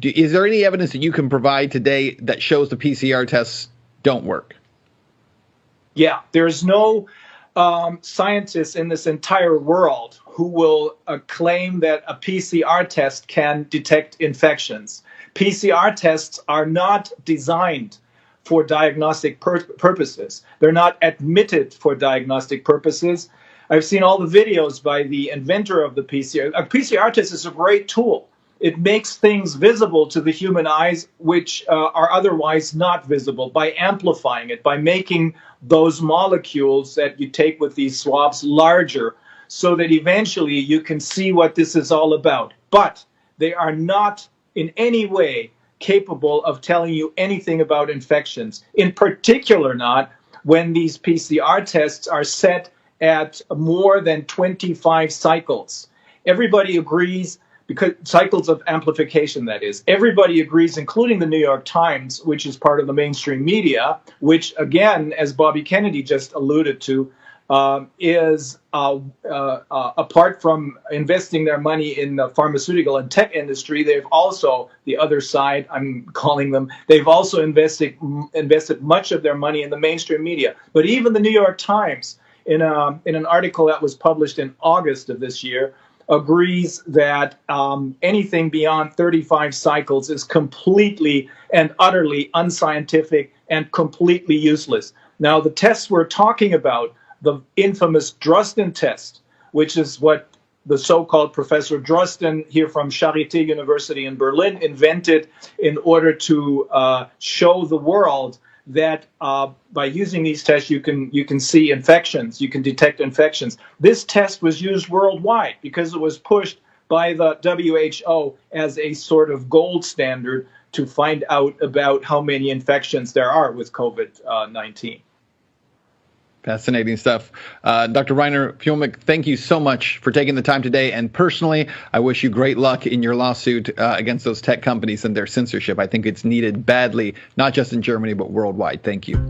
Is there any evidence that you can provide today that shows the PCR tests don't work? Yeah, there's no scientists in this entire world who will claim that a PCR test can detect infections. PCR tests are not designed for diagnostic purposes. They're not admitted for diagnostic purposes. I've seen all the videos by the inventor of the PCR. A PCR test is a great tool. It makes things visible to the human eyes which are otherwise not visible by amplifying it, by making those molecules that you take with these swabs larger so that eventually you can see what this is all about. But they are not in any way capable of telling you anything about infections, in particular not when these PCR tests are set at more than 25 cycles. Everybody agrees, because cycles of amplification, that is. Everybody agrees, including the New York Times, which is part of the mainstream media, which, again, as Bobby Kennedy just alluded to, is apart from investing their money in the pharmaceutical and tech industry, they've also, the other side, I'm calling them, they've also invested much of their money in the mainstream media. But even the New York Times, in an article that was published in August of this year, agrees that anything beyond 35 cycles is completely and utterly unscientific and completely useless. Now, the tests we're talking about, the infamous Drosten test, which is what the so-called Professor Drosten here from Charité University in Berlin invented in order to show the world that by using these tests, you can see infections, you can detect infections. This test was used worldwide because it was pushed by the WHO as a sort of gold standard to find out about how many infections there are with COVID-19. Fascinating stuff. Dr. Rainer Fuellmich, thank you so much for taking the time today. And personally, I wish you great luck in your lawsuit against those tech companies and their censorship. I think it's needed badly, not just in Germany, but worldwide. Thank you.